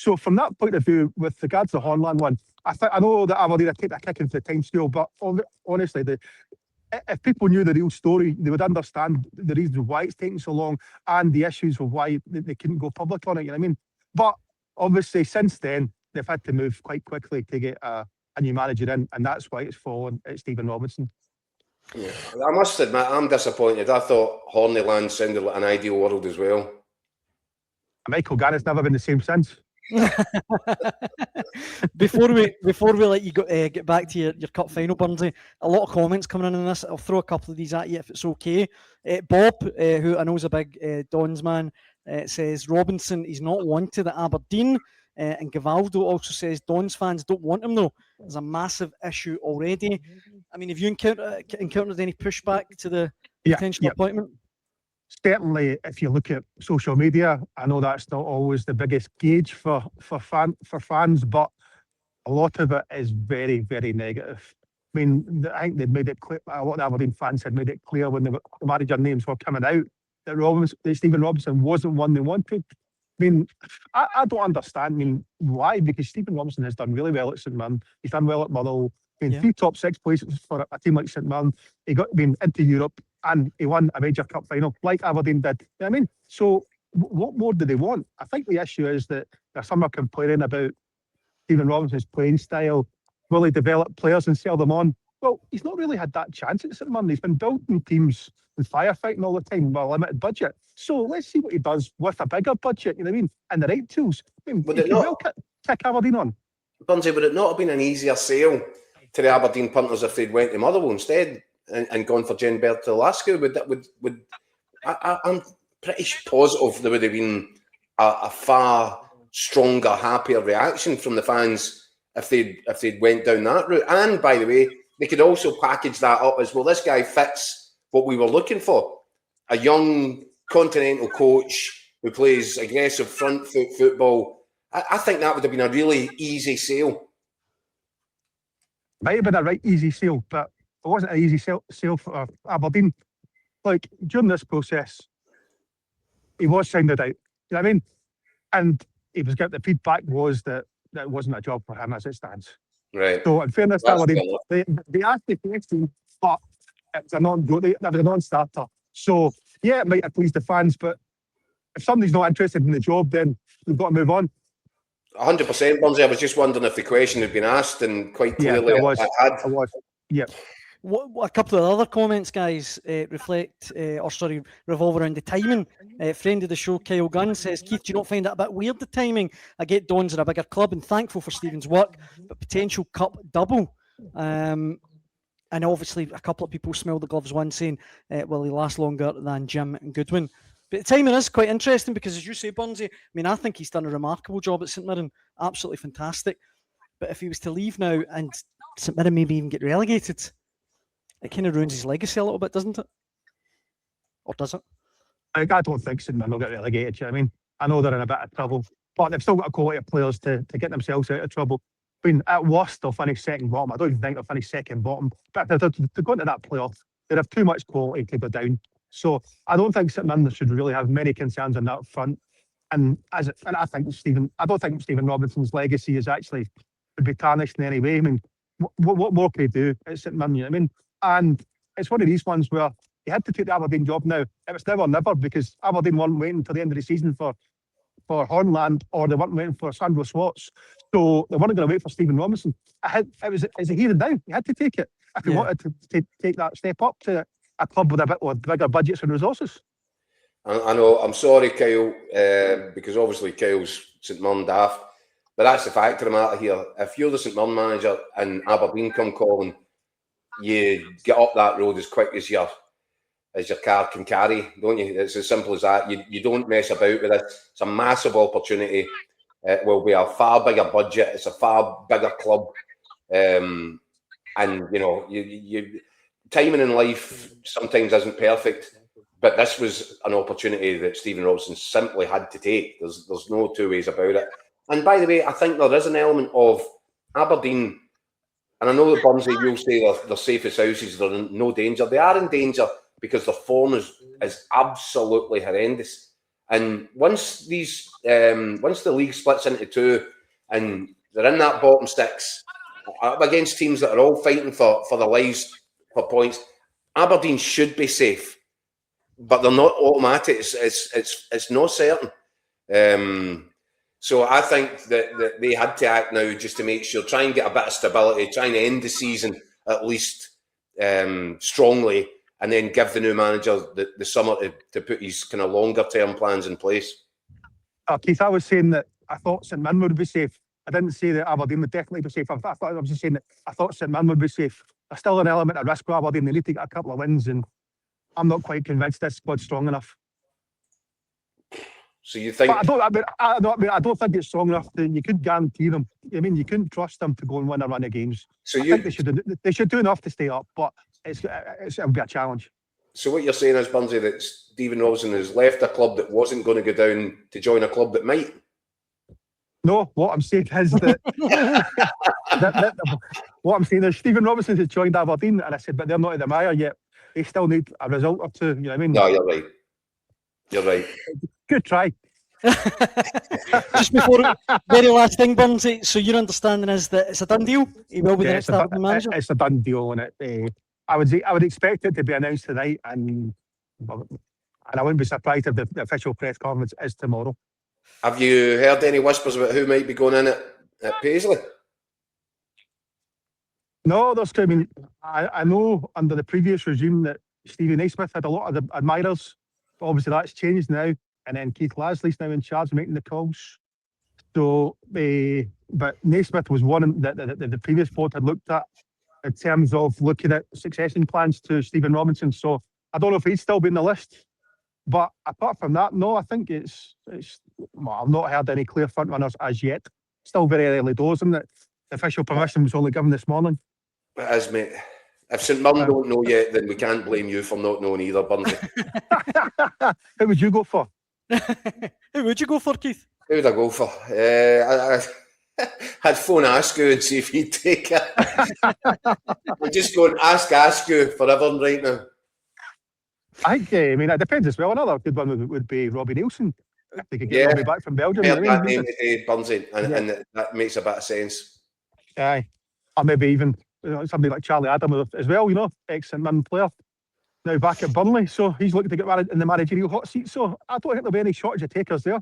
So from that point of view, with regards to the Hornland one, I know that Aberdeen are taking a kick into the time scale, but honestly, if people knew the real story, they would understand the reasons why it's taking so long and the issues of why they couldn't go public on it. You know what I mean? But obviously, since then, they've had to move quite quickly to get a new manager in, and that's why it's fallen at Stephen Robinson. Yeah, I must admit, I'm disappointed. I thought Hornland sounded like an ideal world as well. Michael Garrett's never been the same since. Before we let you go, get back to your cup final, Burnsy, a lot of comments coming in on this. I'll throw a couple of these at you if it's okay. Bob, who I know is a big Dons man, says Robinson is not wanted at Aberdeen. And Gavaldo also says Dons fans don't want him though. There's a massive issue already. I mean, have you encountered any pushback to the potential appointment? Certainly, if you look at social media, I know that's not always the biggest gauge for fans, but a lot of it is very, very negative. I mean, I think they made it clear. A lot of Aberdeen fans had made it clear when the manager names were coming out that Stephen Robinson wasn't one they wanted. I mean, I don't understand. I mean, why? Because Stephen Robinson has done really well at St Mirren. He's done well at Motherwell. Three top six places for a team like St Mirren. He got into Europe and he won a major cup final like Aberdeen did. You know what I mean? So what more do they want? I think the issue is that some are complaining about Stephen Robinson's playing style. Will he develop players and sell them on? Well, he's not really had that chance at St Mirren. He's been building teams and firefighting all the time with a limited budget. So let's see what he does with a bigger budget, you know what I mean? And the right tools. I mean, he can well kick Aberdeen on. Bunsey, would it not have been an easier sale to the Aberdeen punters if they'd went to Motherwell instead and gone for Jen Bertil-Lascaux? I'm pretty positive there would have been a far stronger, happier reaction from the fans if they'd went down that route. And by the way, they could also package that up as, well, this guy fits what we were looking for. A young continental coach who plays aggressive front foot football. I think that would have been a really easy sale. Might have been a right easy sale, but it wasn't an easy sale for Aberdeen. Like, during this process, he was sounded out. You know what I mean? And he was getting the feedback was that it wasn't a job for him as it stands. Right. So, in fairness, Aberdeen, they asked the question, but it was a non-starter. So, yeah, it might have pleased the fans, but if somebody's not interested in the job, then we've got to move on. 100%, Burnsy. I was just wondering if the question had been asked, and quite clearly it was. It was. Yeah. What a couple of other comments, guys, revolve around the timing. Friend of the show, Kyle Gunn, says, Keith, do you not find it a bit weird, the timing? I get Dons are a bigger club and thankful for Stephen's work, but potential cup double. And obviously, a couple of people smell the gloves, one saying, will he last longer than Jim and Goodwin? But the timing is quite interesting because, as you say, Burnsy, I mean, I think he's done a remarkable job at St Mirren. Absolutely fantastic. But if he was to leave now and St Mirren maybe even get relegated, it kind of ruins his legacy a little bit, doesn't it? Or does it? I don't think St Mirren will get relegated. You know what I mean, I know they're in a bit of trouble, but they've still got a quality of players to get themselves out of trouble. I mean, at worst, they'll finish second bottom. I don't even think they'll finish second bottom. But if they're going to that playoff, they have too much quality to go down. So I don't think St Mirren should really have many concerns on that front. And I don't think Stephen Robinson's legacy is actually would be tarnished in any way. I mean, what more can he do at St Mirren? You know what I mean? And it's one of these ones where he had to take the Aberdeen job now. It was now or never, because Aberdeen weren't waiting until the end of the season for Hornland, or they weren't waiting for Sandro Schwartz. So they weren't going to wait for Stephen Robinson. It's a here and now. He had to take it if he wanted to take that step up to a club with a bit with bigger budgets and resources. I know, I'm sorry, Kyle, because obviously Kyle's St Mirren daft, but that's the fact of the matter here. If you're the St Mirren manager and Aberdeen come calling, you get up that road as quick as your car can carry, don't you? It's as simple as that. You don't mess about with it. It's a massive opportunity. It will be a far bigger budget. It's a far bigger club, and you know, you timing in life sometimes isn't perfect. But this was an opportunity that Stephen Robinson simply had to take. There's no two ways about it. And by the way, I think there is an element of Aberdeen, and I know that Burnsy will say they're safest houses, they're in no danger. They are in danger because their form is absolutely horrendous. And once once the league splits into two, and they're in that bottom six, up against teams that are all fighting for their lives for points, Aberdeen should be safe, but they're not automatic. It's not certain. So I think that they had to act now just to make sure, try and get a bit of stability, trying to end the season at least strongly, and then give the new manager the summer to put his kind of longer term plans in place. Keith, I was saying that I thought St Mirren would be safe. I didn't say that Aberdeen would definitely be safe. I was just saying that I thought St Mirren would be safe. There's still an element of risk for Aberdeen. They need to get a couple of wins, and I'm not quite convinced this squad's strong enough. So you think? But I don't think it's strong enough you could guarantee them. I mean, you couldn't trust them to go and win a run of games. So I think they should do enough to stay up, but it'll be a challenge. So what you're saying is, Burnsy, that Stephen Robinson has left a club that wasn't going to go down to join a club that might? No, what I'm saying is that, what I'm saying is Stephen Robinson has joined Aberdeen, and I said, but they're not at the mire yet. They still need a result or two. You know what I mean? No, you're right. You're right. Good try. Just before, very last thing, Burnsy. So your understanding is that it's a done deal? He will be the next Aberdeen manager? It's a done deal, and I would expect it to be announced tonight, and I wouldn't be surprised if the official press conference is tomorrow. Have you heard any whispers about who might be going in at Paisley? No, I mean, I know under the previous regime that Stevie Naismith had a lot of admirers. But obviously that's changed now, and then Keith Lasley's now in charge of making the calls. So, but Naismith was one that the previous board had looked at in terms of looking at succession plans to Stephen Robinson. So I don't know if he'd still be in the list. But apart from that, no, I think it's well, I've not heard any clear front runners as yet. Still very early doors, isn't it? The official permission was only given this morning. It is, mate. If St Mirren don't know yet, then we can't blame you for not knowing either, Burnsy. Who would you go for? Who would you go for, Keith? Who would I go for? I'd phone Askew and see if he'd take it. We're just going ask Askew forever right now. I mean, it depends as well. Another good one would be Robbie Nielsen. If they could get Robbie back from Belgium. I heard that name today, Burnsy, and that makes a bit of sense. Aye. Or maybe even somebody like Charlie Adam as well, ex-St Mirren player. Now back at Burnley, so he's looking to get in the managerial hot seat. So I don't think there'll be any shortage of takers there.